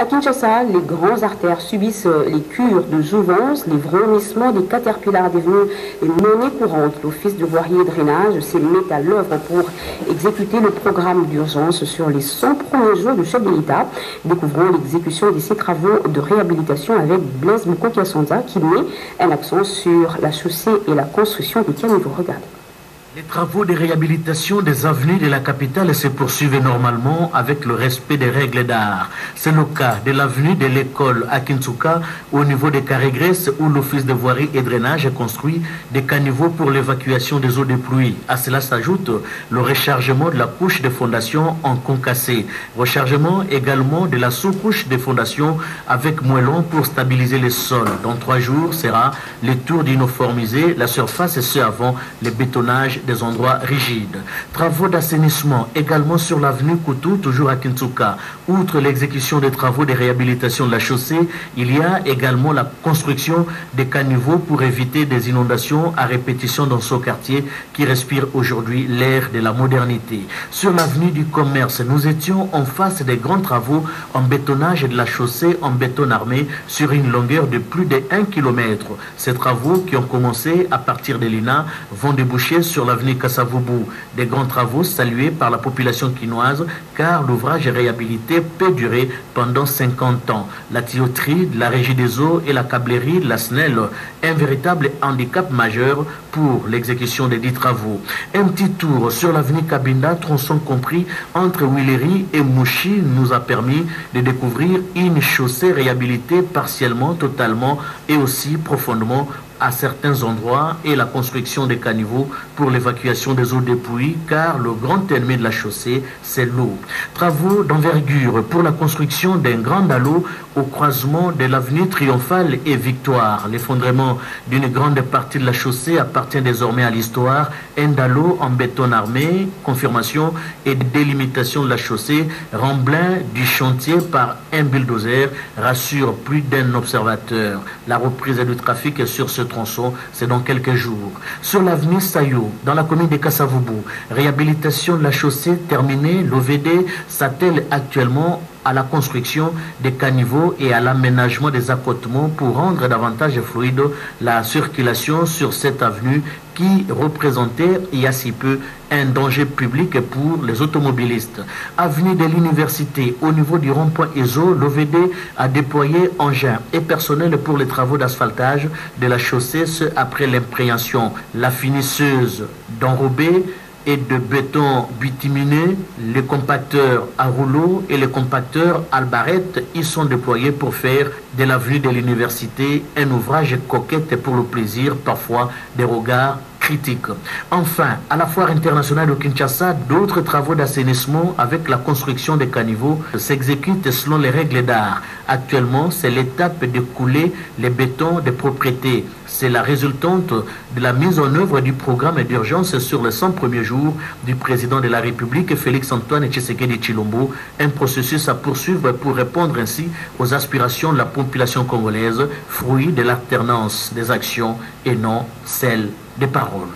À Kinshasa, les grandes artères subissent les cures de jouvence, les vromissements des caterpillars devenus une monnaie courante. L'Office de voirie et drainage s'est mis à l'œuvre pour exécuter le programme d'urgence sur les 100 premiers jours du chef de l'État. Découvrons l'exécution de ces travaux de réhabilitation avec Blaise Mukoki-Asonza qui met un accent sur la chaussée et la construction des caniveaux. Regardez. Les travaux de réhabilitation des avenues de la capitale se poursuivent normalement avec le respect des règles d'art. C'est le cas de l'avenue de l'école à Kinsuka au niveau des Carré-Grèce où l'Office de voirie et drainage a construit des caniveaux pour l'évacuation des eaux de pluie. À cela s'ajoute le rechargement de la couche de fondation en concassé. Rechargement également de la sous-couche de fondation avec moellon pour stabiliser les sols. Dans 3 jours sera le tour d'uniformiser la surface et ce avant le bétonnage des endroits rigides. Travaux d'assainissement également sur l'avenue Koutou, toujours à Kinsuka. Outre l'exécution des travaux de réhabilitation de la chaussée, il y a également la construction des caniveaux pour éviter des inondations à répétition dans ce quartier qui respire aujourd'hui l'ère de la modernité. Sur l'avenue du commerce, nous étions en face des grands travaux en bétonnage de la chaussée en béton armé sur une longueur de plus de 1 km. Ces travaux qui ont commencé à partir de l'INA vont déboucher sur l'avenue Kassavubu. Des grands travaux salués par la population quinoise car l'ouvrage réhabilité peut durer pendant 50 ans. La tuyauterie de la régie des eaux et la câblerie de la SNEL, un véritable handicap majeur pour l'exécution des dits travaux. Un petit tour sur l'avenue Kabinda, tronçon compris entre Willery et Mouchi, nous a permis de découvrir une chaussée réhabilitée partiellement, totalement et aussi profondément à certains endroits et la construction des caniveaux pour l'évacuation des eaux de pluie car le grand ennemi de la chaussée c'est l'eau. Travaux d'envergure pour la construction d'un grand dallo au croisement de l'avenue Triomphale et Victoire. L'effondrement d'une grande partie de la chaussée appartient désormais à l'histoire. Un dallo en béton armé, confirmation et délimitation de la chaussée, remblin du chantier par un bulldozer, rassure plus d'un observateur. La reprise du trafic est sur ce tronçon, c'est dans quelques jours. Sur l'avenue Sayo, dans la commune de Kassavubu, réhabilitation de la chaussée terminée, l'OVD s'attelle actuellement à la construction des caniveaux et à l'aménagement des accotements pour rendre davantage fluide la circulation sur cette avenue qui représentait il y a si peu un danger public pour les automobilistes. Avenue de l'Université, au niveau du rond-point ESO, l'OVD a déployé engins et personnel pour les travaux d'asphaltage de la chaussée, ce après l'impréhension. La finisseuse d'enrobé et de béton bituminé, les compacteurs à rouleau et les compacteurs Albarette y sont déployés pour faire de l'avenue de l'université un ouvrage coquette pour le plaisir, parfois des regards critiques. Enfin, à la foire internationale de Kinshasa, d'autres travaux d'assainissement avec la construction des caniveaux s'exécutent selon les règles d'art. Actuellement, c'est l'étape de couler les bétons des propriétés. C'est la résultante de la mise en œuvre du programme d'urgence sur les 100 premiers jours du président de la République, Félix-Antoine Tshisekedi Tshilombo, un processus à poursuivre pour répondre ainsi aux aspirations de la population congolaise, fruit de l'alternance des actions et non celle des paroles.